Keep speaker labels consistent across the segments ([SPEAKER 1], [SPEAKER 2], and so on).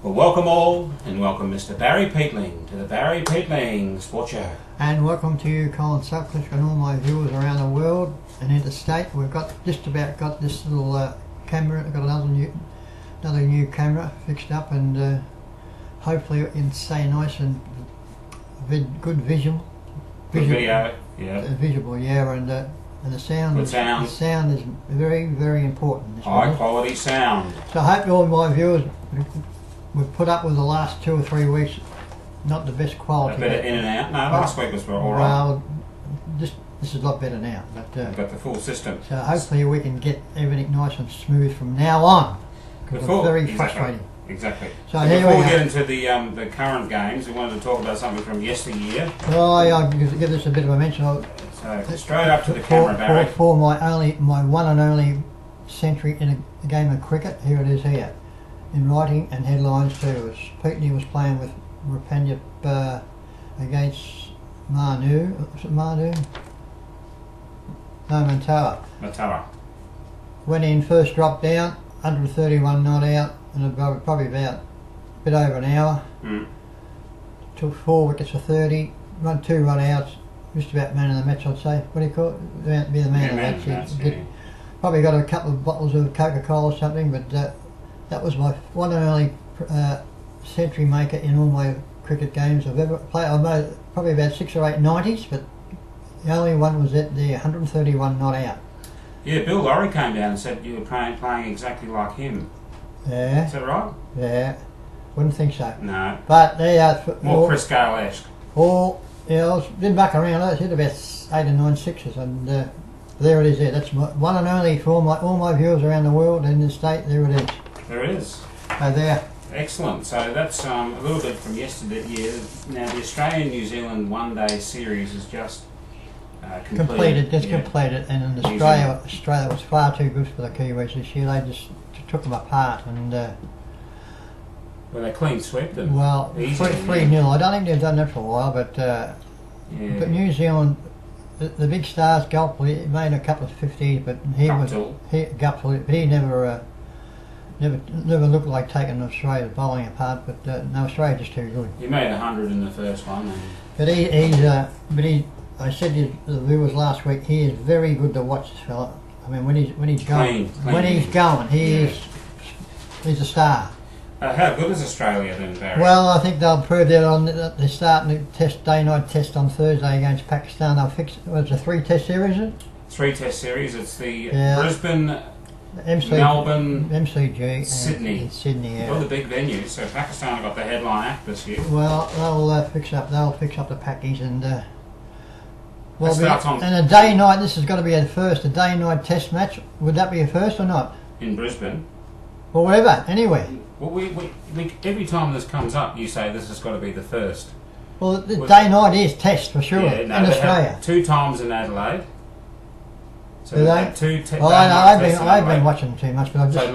[SPEAKER 1] Well, welcome all, and welcome Mr. Barry Peatling to the Barry Peatling Sports Show.
[SPEAKER 2] And welcome to you, Colin Sutcliffe, and all my viewers around the world and interstate. We've got just about got this little camera. I've got another new camera fixed up, and hopefully it can stay nice and good visual.
[SPEAKER 1] Good video, yeah.
[SPEAKER 2] Visible, yeah, and the sound.
[SPEAKER 1] Good sound.
[SPEAKER 2] The sound is very, very important.
[SPEAKER 1] High quality sound.
[SPEAKER 2] So I hope all my viewers we've put up with the last 2 or 3 weeks, not the best quality.
[SPEAKER 1] A bit of in and out. No, last week was all right.
[SPEAKER 2] Well, this is a lot better now. But
[SPEAKER 1] we've got the full system.
[SPEAKER 2] So hopefully we can get everything nice and smooth from now on. Because it's very frustrating.
[SPEAKER 1] Exactly.
[SPEAKER 2] So
[SPEAKER 1] before we get into the current games, we wanted to talk about something from yesteryear.
[SPEAKER 2] Well, I'll give this a bit of a mention.
[SPEAKER 1] So straight up to the camera, Barry.
[SPEAKER 2] For my one and only century in a game of cricket, here it is here. In writing and headlines too. Peatney was playing with Rapanyap against Manu. Was it Manu? No, Matawa. Went in, first dropped down, 131 not out, and probably about a bit over an hour. Took 4 wickets for 30, 2 run outs, just about man of the match, I'd say. What do you call it? Be the man of the match. Probably got a couple of bottles of Coca-Cola or something, but that was my one and only century maker in all my cricket games I've ever played. I made probably about 6 or 8 90s, but the only one was at the 131 not out. Yeah,
[SPEAKER 1] Bill Laurie came down and said you were playing exactly like him.
[SPEAKER 2] Yeah.
[SPEAKER 1] Is that right?
[SPEAKER 2] Yeah. Wouldn't think so.
[SPEAKER 1] No.
[SPEAKER 2] But they are
[SPEAKER 1] more Chris Gale-esque.
[SPEAKER 2] Yeah, I didn't muck around. I hit about 8 or 9 sixes, and there it is. There, that's my one and only for all my viewers around the world and the state. There it is.
[SPEAKER 1] There it is.
[SPEAKER 2] There.
[SPEAKER 1] Excellent. So that's a little bit from yesterday. Yeah. Now the Australia-New Zealand one-day series is just completed.
[SPEAKER 2] Completed, and in Australia was far too good for the Kiwis this year. They just took them apart, and
[SPEAKER 1] well, they clean swept them.
[SPEAKER 2] Well, 3-0. I don't think they've done that for a while, but New Zealand, the big stars, Guptill, made a couple of 50s, but he never looked like taking Australia's bowling apart. But no, Australia's just too good.
[SPEAKER 1] He made 100 in the first one.
[SPEAKER 2] But I said to the viewers last week, he is very good to watch, this fella. I mean, when he's going, he's a star.
[SPEAKER 1] How good is Australia then, Barry?
[SPEAKER 2] Well, I think they'll prove that they're starting the day-night test on Thursday against Pakistan. They'll fix. It's a 3-test series, is it?
[SPEAKER 1] 3-test series. It's the Brisbane, Melbourne,
[SPEAKER 2] MCG,
[SPEAKER 1] Sydney.
[SPEAKER 2] Sydney, yeah.
[SPEAKER 1] All the big venues. So Pakistan have got the headline act this year.
[SPEAKER 2] Well, they'll fix up the packies and. And a day-night. This has got to be a day-night test match. Would that be a first or not?
[SPEAKER 1] In Brisbane.
[SPEAKER 2] Or wherever, anyway.
[SPEAKER 1] Well, we every time this comes up, you say this has got to be the first.
[SPEAKER 2] Well, the day-night is test for sure in Australia.
[SPEAKER 1] 2 times in Adelaide. So
[SPEAKER 2] I've been watching too much, but I've just.
[SPEAKER 1] So one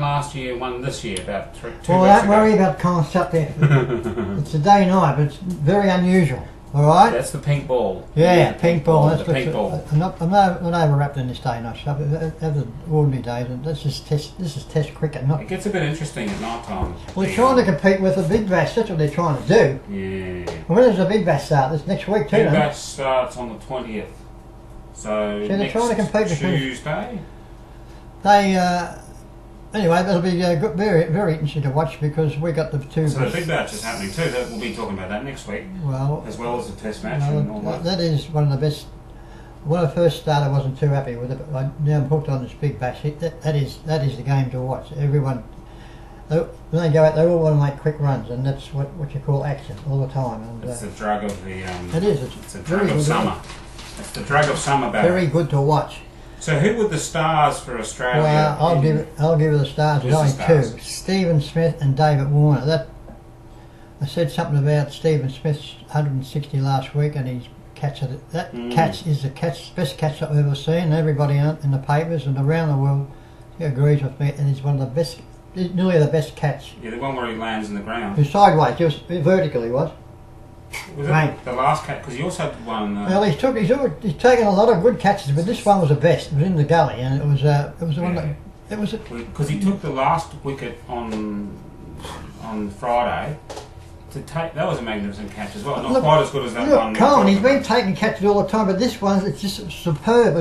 [SPEAKER 1] last year, one this year, about 2 weeks ago.
[SPEAKER 2] Well, don't worry about concept there. It's a day-night, but it's very unusual. All right.
[SPEAKER 1] That's the pink ball.
[SPEAKER 2] Yeah, pink ball.
[SPEAKER 1] That's the pink ball.
[SPEAKER 2] I'm not overwrapped in this day-night stuff. Other ordinary days, and this is test cricket. Not.
[SPEAKER 1] It gets a bit interesting at night time.
[SPEAKER 2] We're trying to compete with the Big Bash. That's what they're trying to do.
[SPEAKER 1] Yeah.
[SPEAKER 2] And when does the Big Bash start? This next week too.
[SPEAKER 1] Big Bash starts on the 20th. So
[SPEAKER 2] they're trying to compete with
[SPEAKER 1] Tuesday.
[SPEAKER 2] Anyway, that'll be very, very interesting to watch because we got the 2.
[SPEAKER 1] So the Big Bash is happening too. We'll be talking about that next week.
[SPEAKER 2] Well,
[SPEAKER 1] as well as the Test match and all that.
[SPEAKER 2] That is one of the best. When I first started, I wasn't too happy with it. But now I'm hooked on this Big Bash. That is the game to watch. Everyone, when they go out, they all want to make quick runs, and that's what you call action all the time. And
[SPEAKER 1] it's the drug of the.
[SPEAKER 2] It is.
[SPEAKER 1] It's the drug of summer. It's the drug of summer, Barry.
[SPEAKER 2] Very good to watch.
[SPEAKER 1] So who were the stars for Australia?
[SPEAKER 2] Well, I'll give you the stars. There's only 2: Stephen Smith and David Warner. I said something about Stephen Smith's 160 last week, and his catch. Catch is the best catch I've ever seen. Everybody in the papers and around the world agrees with me, and he's one of the best. Nearly the best catch.
[SPEAKER 1] Yeah, the one where he lands in the ground.
[SPEAKER 2] He's sideways, just vertically was.
[SPEAKER 1] Was it the last catch? Because he also had one.
[SPEAKER 2] Well, he's taken a lot of good catches, but this one was the best. It was in the gully, and it was the one that
[SPEAKER 1] because he took the last wicket on on Friday. That was a magnificent catch as well. Not
[SPEAKER 2] look,
[SPEAKER 1] quite as good as that one.
[SPEAKER 2] Colin, he's been taking catches all the time, but this one, it's just superb.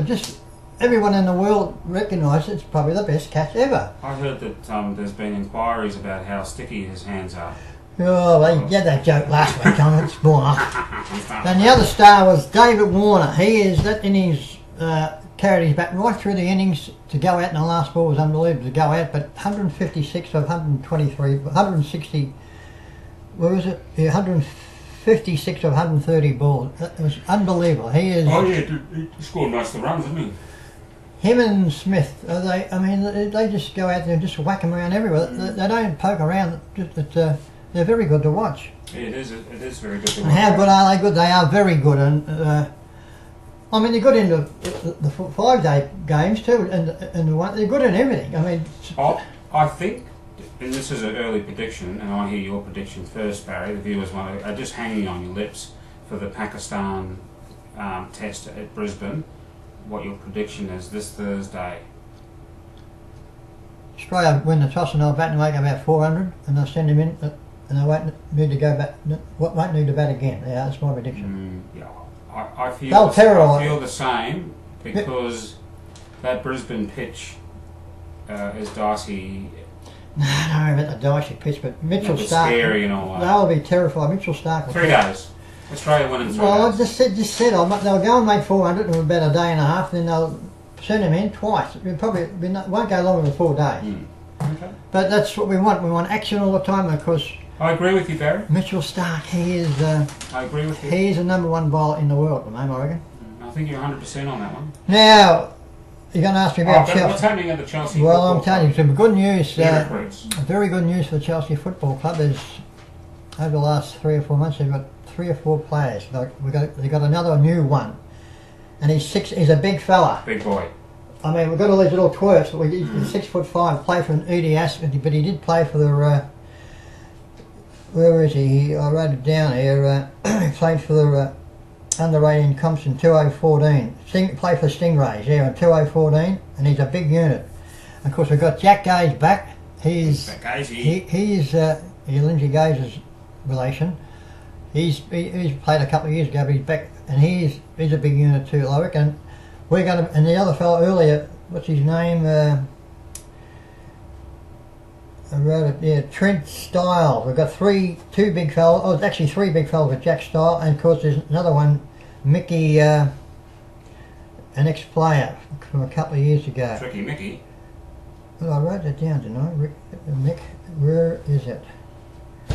[SPEAKER 2] Everyone in the world recognises it's probably the best catch ever.
[SPEAKER 1] I heard that there's been inquiries about how sticky his hands are.
[SPEAKER 2] Oh, well, you had that joke last week, Colin. It's gone off. And the other star was David Warner. That innings carried his bat right through the innings to go out, and the last ball was unbelievable to go out, but 156 of 123, 160. Where was it? Yeah, 156 of 130 balls. It was unbelievable. He
[SPEAKER 1] scored most of the runs, didn't he?
[SPEAKER 2] Him and Smith, they just go out there and just whack them around everywhere. They don't poke around. They're very good to watch.
[SPEAKER 1] Yeah, it is very good to watch.
[SPEAKER 2] And how good are they? Good. They are very good. And they're good in the 5-day games too, and they're good in everything.
[SPEAKER 1] I think. And this is an early prediction, and I hear your prediction first, Barry. The viewers are just hanging on your lips for the Pakistan test at Brisbane. What your prediction is this Thursday? Australia
[SPEAKER 2] win the toss and they'll bat and make about 400, and they'll send him in, and they won't need to go back. Won't need to bat again. Yeah, that's my prediction.
[SPEAKER 1] Yeah, I feel the same because that Brisbane pitch is dicey.
[SPEAKER 2] No, I don't know about the dicey pitch, but Mitchell Starc.
[SPEAKER 1] Scary and all that.
[SPEAKER 2] They'll be terrified. Mitchell Starc.
[SPEAKER 1] 3 days. Australia won in 3 days.
[SPEAKER 2] Well, I just said they'll go and make 400 in about a day and a half, then they'll send him in twice. It won't go longer than 4 days.
[SPEAKER 1] Okay.
[SPEAKER 2] But that's what we want. We want action all the time, because
[SPEAKER 1] I agree with you, Barry.
[SPEAKER 2] Mitchell Starc, he is.
[SPEAKER 1] I agree with you.
[SPEAKER 2] He is the #1 bowler in the world at the moment, I reckon.
[SPEAKER 1] I think you're 100% on that one.
[SPEAKER 2] Now, you're going to ask me about Chelsea.
[SPEAKER 1] What's happening at the Chelsea?
[SPEAKER 2] Well, I'm telling you, some good news.
[SPEAKER 1] Very
[SPEAKER 2] good news for the Chelsea Football Club. There's over the last 3 or 4 months, they've got 3 or 4 players. They got another new one, and he's a big fella.
[SPEAKER 1] Big boy.
[SPEAKER 2] We've got all these little twerps. He's 6'5", played for an EDS, but he did play for the. Where is he? I wrote it down here. He played for the under-18 comps in 2014. Played for Stingrays, in 2014, and he's a big unit. And of course, we've got Jack Gage back. He's Lindsay Gage's relation. He's played a couple of years ago, but he's back, and he's a big unit too, I reckon. We're going to, and the other fellow earlier, what's his name? I wrote it there. Trent Stiles. We've got 2 big fellows. Oh, it's actually 3 big fellows with Jack Stiles, and of course there's another one, Mickey, an ex-player from a couple of years ago.
[SPEAKER 1] Tricky Mickey.
[SPEAKER 2] Well, I wrote that down, didn't I? Mick, where is it?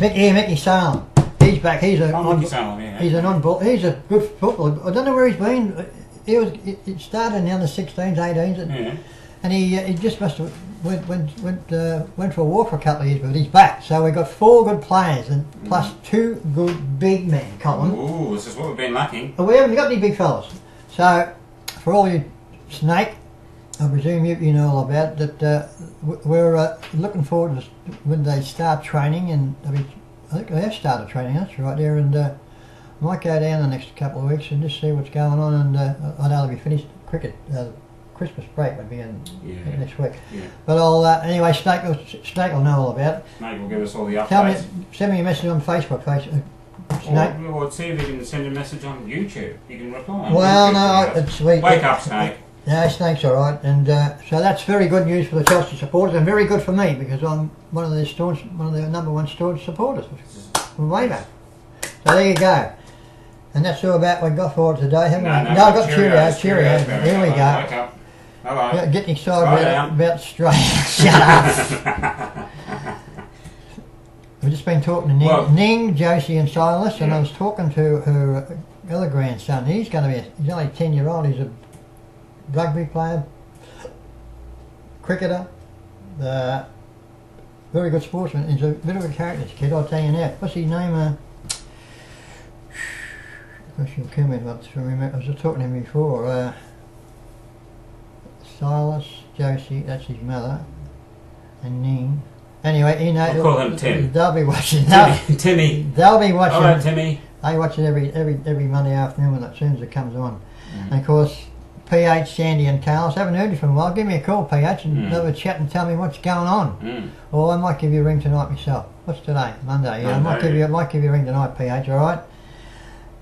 [SPEAKER 2] Mickey Salem. He's back. He's a non-ball. He's a good footballer. I don't know where he's been. It started in the under 16s, 18s, and he just must have went for a walk for a couple of years, but he's back. So we've got 4 good players and plus 2 good big men, Colin.
[SPEAKER 1] Ooh, this is what we've been lacking.
[SPEAKER 2] We haven't got any big fellas. So for all you Snake, I presume you know all about it, that we're looking forward to when they start training, and I think they have started training, that's right there, and I might go down the next couple of weeks and just see what's going on, and I know they'll be finished cricket. Christmas break would be in next week. Yeah. But I'll anyway. Snake will know all about it.
[SPEAKER 1] Snake will give us all the updates.
[SPEAKER 2] Send me a message on Facebook.
[SPEAKER 1] Snake. Or see if you can send a message on YouTube. You can reply.
[SPEAKER 2] Well, no, it's
[SPEAKER 1] wake up, Snake.
[SPEAKER 2] No, Snake's all right, and so that's very good news for the Chelsea supporters, and very good for me because I'm one of their #1 staunch supporters from way back. So there you go. And that's all about what we got for today, haven't we? No, I've got Cheerios. Here we go.
[SPEAKER 1] Hello.
[SPEAKER 2] Getting excited about Australia. Shut up. We've just been talking to Ning, Josie and Silas, and I was talking to her other grandson. He's only 10-year-old. He's a rugby player, cricketer, very good sportsman. He's a bit of a character, this kid, I'll tell you now. What's his name? She'll kill me if I remember. I was just talking to him before. Silas, Josie, that's his mother, and Ning. Anyway,
[SPEAKER 1] I'll call him Tim.
[SPEAKER 2] They'll be watching.
[SPEAKER 1] Timmy.
[SPEAKER 2] They'll be watching.
[SPEAKER 1] All right, Timmy.
[SPEAKER 2] They watch it every Monday afternoon as soon as it comes on. And of course, PH, Sandy and Carlos. Haven't heard you for a while. Give me a call, PH, and have a chat and tell me what's going on. Or I might give you a ring tonight myself. What's today? Monday. Yeah,
[SPEAKER 1] Monday.
[SPEAKER 2] I might give you a ring tonight, PH. All right.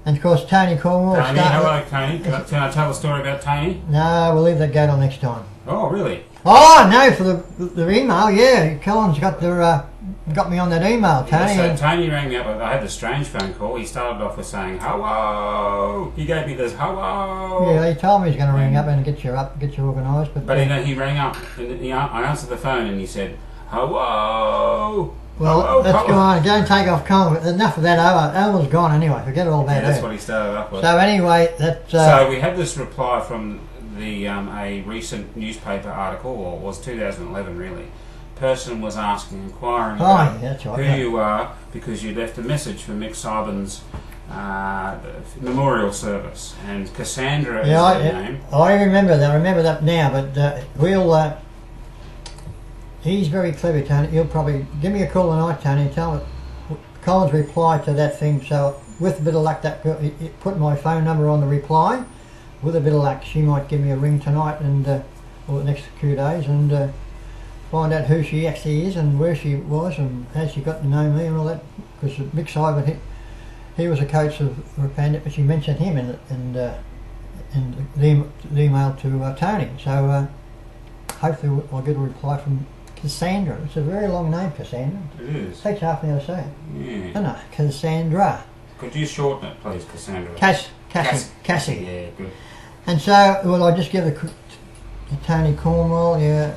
[SPEAKER 2] And of course, Tony Cornwall.
[SPEAKER 1] Tony, hello, Tony. Can I tell a story about Tony?
[SPEAKER 2] No, we'll leave that go till next time.
[SPEAKER 1] Oh, really?
[SPEAKER 2] Oh no, for the email. Yeah, Colin's got got me on that email, Tony.
[SPEAKER 1] Yeah, so Tony rang me up. I had a strange phone call. He started off with saying hello. He gave me this hello.
[SPEAKER 2] Yeah, he told me he's going to ring up and get you organised. But
[SPEAKER 1] he rang up and I answered the phone and he said hello.
[SPEAKER 2] Well,
[SPEAKER 1] hello,
[SPEAKER 2] let's go on. Go and take off Colin. Enough of that. Elma's gone anyway. Forget all about
[SPEAKER 1] that's
[SPEAKER 2] her.
[SPEAKER 1] what he started up with.
[SPEAKER 2] So anyway, that.
[SPEAKER 1] So we had this reply from the a recent newspaper article, or it was 2011 really. Person was inquiring about who you are because you left a message for Mick Sybin's memorial service, and Cassandra is her name.
[SPEAKER 2] I remember that. I remember that now. But we'll. He's very clever, Tony. He'll probably give me a call tonight, Tony. Tell me Colin's reply to that thing. So with a bit of luck, that girl, he put my phone number on the reply. With a bit of luck, she might give me a ring tonight and or the next few days and find out who she actually is and where she was and how she got to know me and all that. Because Mick Sybin, he was a coach of Rapandit, but she mentioned him in the email to Tony. So hopefully I'll get a reply from Cassandra. It's a very long name, Cassandra.
[SPEAKER 1] It is.
[SPEAKER 2] It takes half an hour to say it.
[SPEAKER 1] Yeah.
[SPEAKER 2] No, Cassandra.
[SPEAKER 1] Could you shorten it, please, Cassandra?
[SPEAKER 2] Cassie.
[SPEAKER 1] Yeah, good.
[SPEAKER 2] And so, well, I just give to Tony Cornwall. Yeah,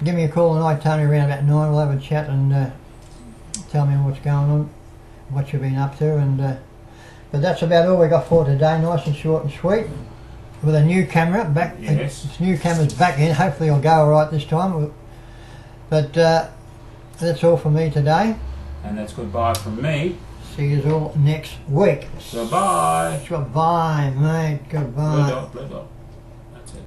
[SPEAKER 2] give me a call tonight, Tony, around about 9. We'll have a chat and tell me what's going on, what you've been up to, and but that's about all we got for today. Nice and short and sweet. With a new camera back.
[SPEAKER 1] Yes.
[SPEAKER 2] This new camera's back in. Hopefully, it'll go all right this time. But that's all from me today.
[SPEAKER 1] And that's goodbye from me.
[SPEAKER 2] See you all next week.
[SPEAKER 1] Goodbye.
[SPEAKER 2] Goodbye, mate. Goodbye.
[SPEAKER 1] Bled up.